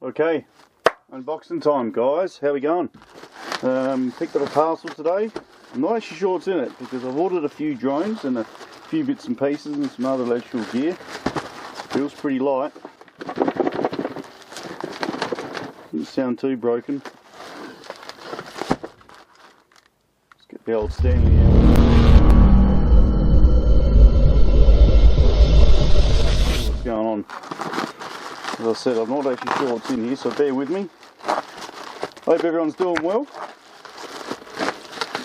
Okay, unboxing time, guys. How we going? Picked up a parcel today. I'm not actually sure what's in it because I've ordered a few drones and a few bits and pieces and some other electrical gear. Feels pretty light. Doesn't sound too broken. Let's get the old Stanley out. What's going on? As I said, I'm not actually sure what's in here, so bear with me. Hope everyone's doing well.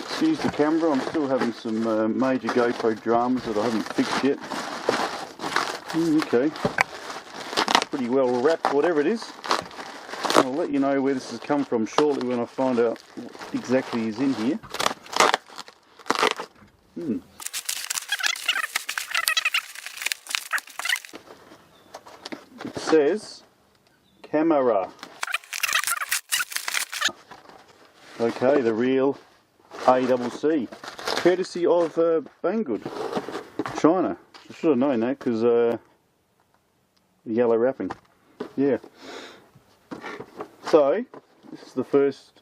Excuse the camera, I'm still having some major GoPro dramas that I haven't fixed yet. Okay, pretty well wrapped, whatever it is. I'll let you know where this has come from shortly when I find out what exactly is in here. It says camera. Okay, the real ACC, courtesy of Banggood, China. I should have known that because the yellow wrapping. Yeah. So this is the first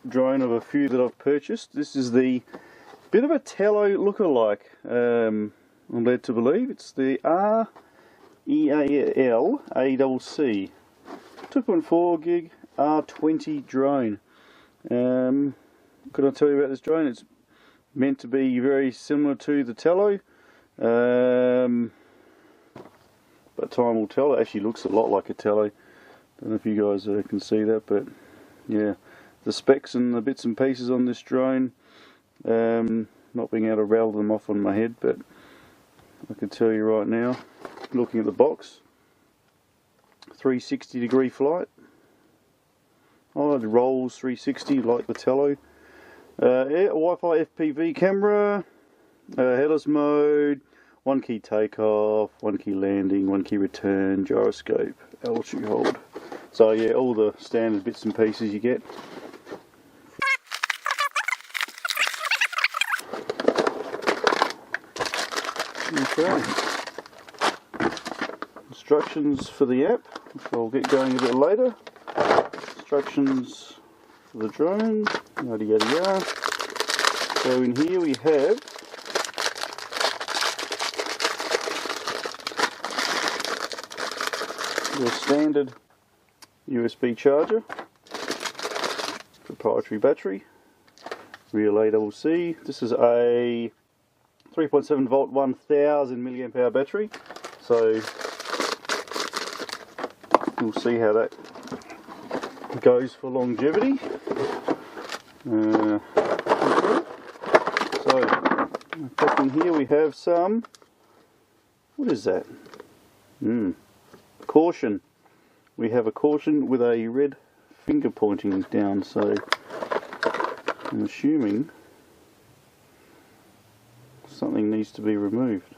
drone of a few that I've purchased. This is the bit of a Tello lookalike. I'm led to believe it's the Realacc ACC 2.4 gig R20 drone. Could I tell you about this drone? It's meant to be very similar to the Tello, but time will tell. It actually looks a lot like a Tello. Don't know if you guys can see that, but yeah, the specs and the bits and pieces on this drone, not being able to rattle them off on my head, but I can tell you right now, looking at the box, 360-degree flight. Oh, it rolls 360 like the Tello. Wi-Fi FPV camera, headless mode, 1 key takeoff, 1 key landing, 1 key return, gyroscope, altitude hold. So yeah, all the standard bits and pieces you get. Okay. Instructions for the app, which I'll get going a bit later. Instructions for the drone, yada yada yada. So in here we have your standard USB charger, proprietary battery, real ACC. This is a 3.7 volt 1000 milliamp hour battery, so we'll see how that goes for longevity. So back in here we have some, what is that? Caution. We have a caution with a red finger pointing down, so I'm assuming something needs to be removed.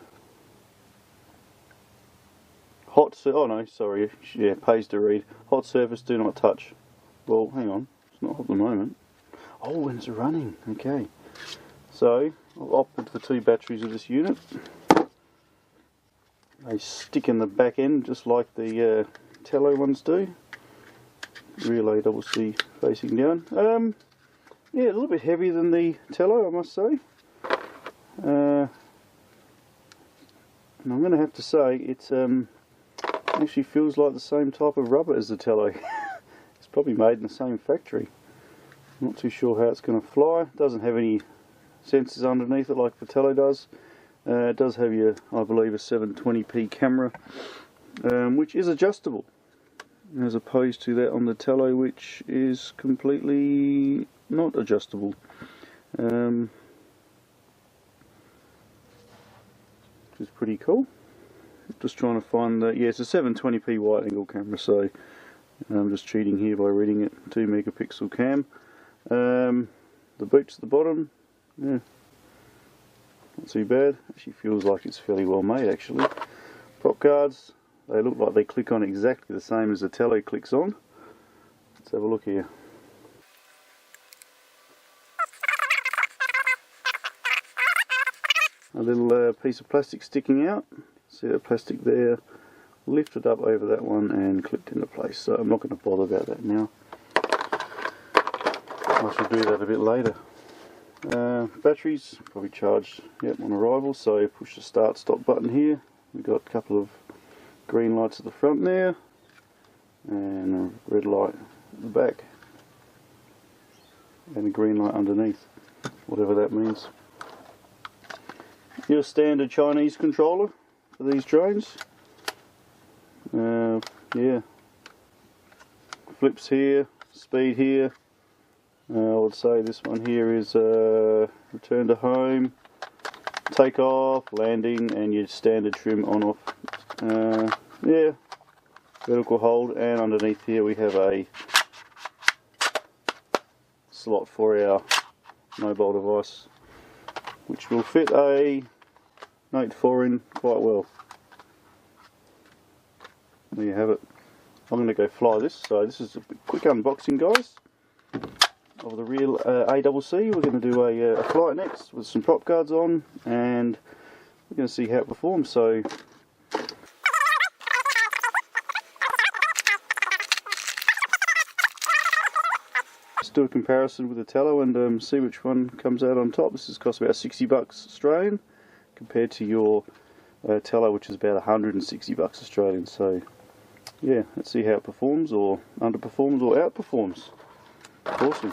Oh no, sorry, yeah, pays to read. Hot surface, do not touch. Well, hang on, it's not at the moment. Oh, when it's running, okay. So, I've opted for 2 batteries of this unit. They stick in the back end just like the Tello ones do. Real ACC facing down. Yeah, a little bit heavier than the Tello, I must say. And I'm going to have to say, it's actually feels like the same type of rubber as the Tello. It's probably made in the same factory. I'm not too sure how it's going to fly. It doesn't have any sensors underneath it like the Tello does. It does have your, I believe, a 720p camera, which is adjustable, as opposed to that on the Tello, which is completely not adjustable. Which is pretty cool. Just trying to find the, yeah, it's a 720p wide angle camera, so I'm just cheating here by reading it, 2 megapixel cam. The boots at the bottom, yeah, not too bad. Actually feels like it's fairly well made actually. Prop guards, they look like they click on exactly the same as the Tello clicks on. Let's have a look here. A little piece of plastic sticking out. See that plastic there lifted up over that one and clipped into place, so I'm not going to bother about that now. I shall do that a bit later. Batteries probably charged on arrival, so push the start stop button here. We've got a couple of green lights at the front there and a red light at the back and a green light underneath, whatever that means. Your standard Chinese controller for these drones. Yeah, flips here, speed here. I would say this one here is return to home, take off, landing, and your standard trim on off. Yeah, vertical hold, and underneath here we have a slot for our mobile device, which will fit a Note 4 in quite well. There you have it. I'm going to go fly this, so this is a quick unboxing, guys, of the Real ACC. We're going to do a flight next with some prop guards on, and we're going to see how it performs. So let's do a comparison with the Tello and see which one comes out on top. This has cost about $60 Australian compared to your Tello, which is about $160 Australian. So yeah, let's see how it performs, or underperforms, or outperforms. Awesome.